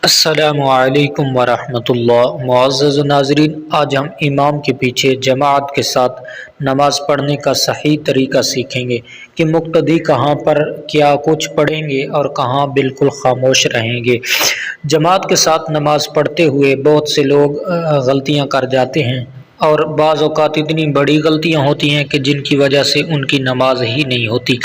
السلام علیکم ورحمۃ اللہ۔ معزز ناظرین، آج ہم امام کے پیچھے جماعت کے ساتھ نماز پڑھنے کا صحیح طریقہ سیکھیں گے کہ مقتدی کہاں پر کیا کچھ پڑھیں گے اور کہاں بالکل خاموش رہیں گے۔ جماعت کے ساتھ نماز پڑھتے ہوئے بہت سے لوگ غلطیاں کر جاتے ہیں، اور بعض اوقات اتنی بڑی غلطیاں ہوتی ہیں کہ جن کی وجہ سے ان کی نماز ہی نہیں ہوتی۔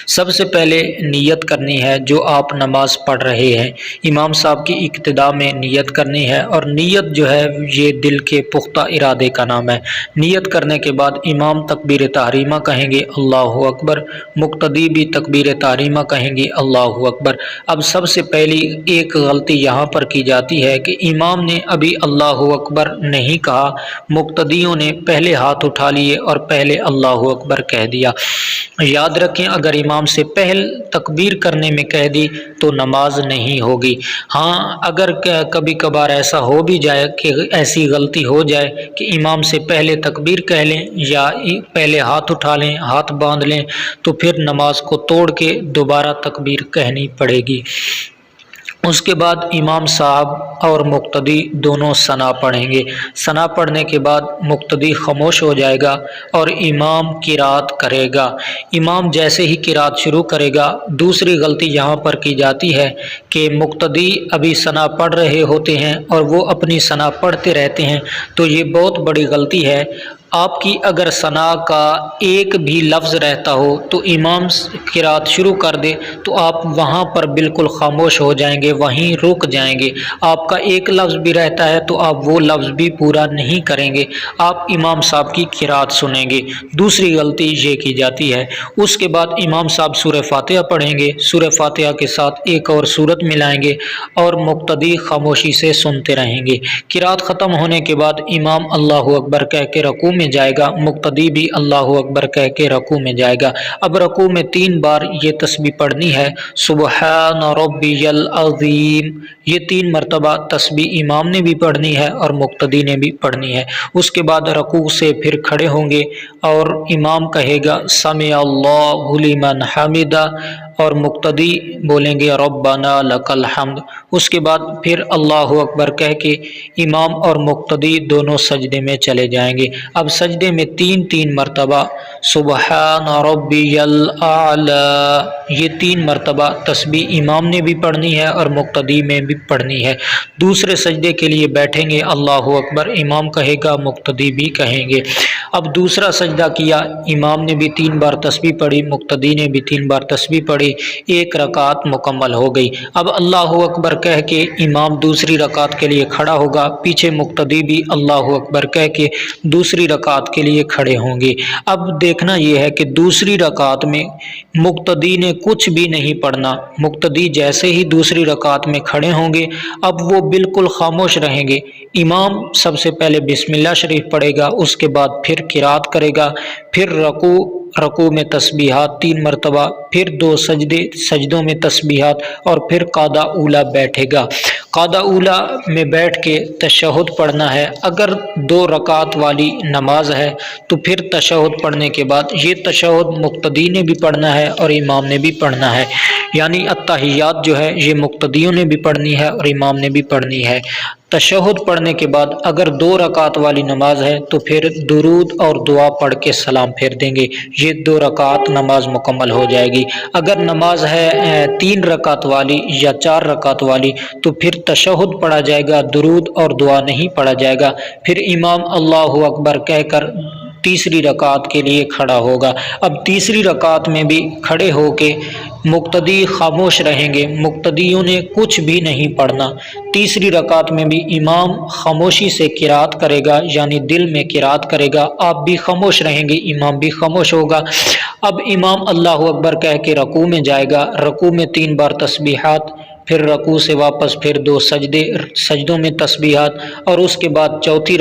سب سے پہلے نیت کرنی ہے۔ جو آپ نماز پڑھ رہے ہیں، امام صاحب کی اقتداء میں نیت کرنی ہے، اور نیت جو ہے یہ دل کے پختہ ارادے کا نام ہے۔ نیت کرنے کے بعد امام تکبیر تحریمہ کہیں گے اللہ اکبر، مقتدی بھی تکبیر تحریمہ کہیں گے اللہ اکبر۔ اب سب سے پہلی ایک غلطی یہاں پر کی جاتی ہے کہ امام نے ابھی اللہ اکبر نہیں کہا، مقتدیوں نے پہلے ہاتھ اٹھا لیے اور پہلے اللہ اکبر کہہ دیا۔ یاد رکھیں، اگر امام سے پہل تکبیر کرنے میں کہہ دی تو نماز نہیں ہوگی۔ ہاں، اگر کبھی کبھار ایسا ہو بھی جائے کہ ایسی غلطی ہو جائے کہ امام سے پہلے تکبیر کہہ لیں یا پہلے ہاتھ اٹھا لیں، ہاتھ باندھ لیں، تو پھر نماز کو توڑ کے دوبارہ تکبیر کہنی پڑے گی۔ اس کے بعد امام صاحب اور مقتدی دونوں ثنا پڑھیں گے۔ ثنا پڑھنے کے بعد مقتدی خاموش ہو جائے گا اور امام قرات کرے گا۔ امام جیسے ہی قرات شروع کرے گا، دوسری غلطی یہاں پر کی جاتی ہے کہ مقتدی ابھی ثنا پڑھ رہے ہوتے ہیں اور وہ اپنی ثنا پڑھتے رہتے ہیں، تو یہ بہت بڑی غلطی ہے۔ آپ کی اگر ثنا کا ایک بھی لفظ رہتا ہو تو امام قرات شروع کر دے تو آپ وہاں پر بالکل خاموش ہو جائیں گے، وہیں رک جائیں گے۔ آپ کا ایک لفظ بھی رہتا ہے تو آپ وہ لفظ بھی پورا نہیں کریں گے، آپ امام صاحب کی قرات سنیں گے۔ دوسری غلطی یہ کی جاتی ہے۔ اس کے بعد امام صاحب سورہ فاتحہ پڑھیں گے، سورہ فاتحہ کے ساتھ ایک اور سورت ملائیں گے اور مقتدی خاموشی سے سنتے رہیں گے۔ قرات ختم ہونے کے بعد امام اللہ اکبر کہہ کے رکوع میں جائے گا، مقتدی بھی اللہ اکبر کہہ کے رکوع میں جائے گا۔ اب رکوع میں 3 بار یہ تسبیح پڑھنی ہے، سبحان ربی العظیم۔ یہ 3 مرتبہ تسبیح امام نے بھی پڑھنی ہے اور مقتدی نے بھی پڑھنی ہے۔ اس کے بعد رکوع سے پھر کھڑے ہوں گے اور امام کہے گا سمع اللہ لمن حمدہ، اور مقتدی بولیں گے ربنا لک الحمد۔ اس کے بعد پھر اللہ اکبر کہہ کے امام اور مقتدی دونوں سجدے میں چلے جائیں گے۔ اب سجدے میں 3 مرتبہ سبحان ربی الاعلی، یہ 3 مرتبہ تسبیح امام نے بھی پڑھنی ہے اور مقتدی میں بھی پڑھنی ہے۔ دوسرے سجدے کے لیے بیٹھیں گے، اللہ اکبر امام کہے گا، مقتدی بھی کہیں گے۔ اب دوسرا سجدہ کیا، امام نے بھی 3 بار تسبیح پڑھی، مقتدی نے بھی 3 بار تسبیح پڑھی، ایک رکعت مکمل ہو گئی۔ اب اللہ اکبر کہہ کے امام دوسری رکعت کے لیے کھڑا ہوگا، پیچھے مقتدی بھی اللہ اکبر کہہ کے دوسری رکعت کے لیے کھڑے ہوں گے۔ اب دیکھنا یہ ہے کہ دوسری رکعت میں مقتدی نے کچھ بھی نہیں پڑھنا۔ مقتدی جیسے ہی دوسری رکعت میں کھڑے ہوں گے، اب وہ بالکل خاموش رہیں گے۔ امام سب سے پہلے بسم اللہ شریف پڑھے گا، اس کے بعد پھر قرات کرے گا، پھر رکوع میں تسبیحات 3 مرتبہ، پھر 2 سجدوں میں تسبیحات، اور پھر قعدہ اولی بیٹھے گا۔ قعدہ اولی میں بیٹھ کے تشہد پڑھنا ہے۔ اگر 2 رکعت والی نماز ہے تو پھر تشہد پڑھنے کے بعد یہ تشہد مقتدی نے بھی پڑھنا ہے اور امام نے بھی پڑھنا ہے، یعنی التحیات جو ہے یہ مقتدیوں نے بھی پڑھنی ہے اور امام نے بھی پڑھنی ہے۔ تشہد پڑھنے کے بعد اگر 2 رکعت والی نماز ہے تو پھر درود اور دعا پڑھ کے سلام پھیر دیں گے، یہ 2 رکعت نماز مکمل ہو جائے گی۔ اگر نماز ہے 3 رکعت والی یا 4 رکعت والی تو پھر تشہد پڑھا جائے گا، درود اور دعا نہیں پڑھا جائے گا۔ پھر امام اللہ اکبر کہہ کر تیسری رکعت کے لیے کھڑا ہوگا۔ اب تیسری رکعت میں بھی کھڑے ہو کے مقتدی خاموش رہیں گے، مقتدیوں نے کچھ بھی نہیں پڑھنا۔ تیسری رکعت میں بھی امام خاموشی سے قرات کرے گا، یعنی دل میں قرات کرے گا، آپ بھی خاموش رہیں گے، امام بھی خاموش ہوگا۔ اب امام اللہ اکبر کہہ کے رکوع میں جائے گا، رکوع میں 3 بار تسبیحات، پھر رکوع سے واپس پھر 2 سجدوں میں تسبیحات، اور اس کے بعد چوتھی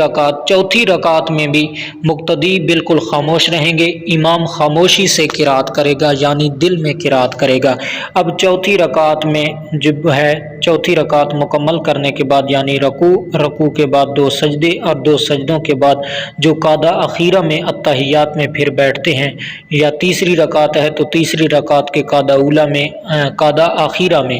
رکعت میں بھی مقتدی بالکل خاموش رہیں گے، امام خاموشی سے قرات کرے گا، یعنی دل میں قرات کرے گا۔ اب چوتھی رکعت میں جب ہے، چوتھی رکعت مکمل کرنے کے بعد یعنی رکوع کے بعد 2 سجدے اور 2 سجدوں کے بعد جو قعدہ اخیرہ میں التحیات میں پھر بیٹھتے ہیں، یا تیسری رکعت ہے تو تیسری رکعت کے قعدہ اخیرہ میں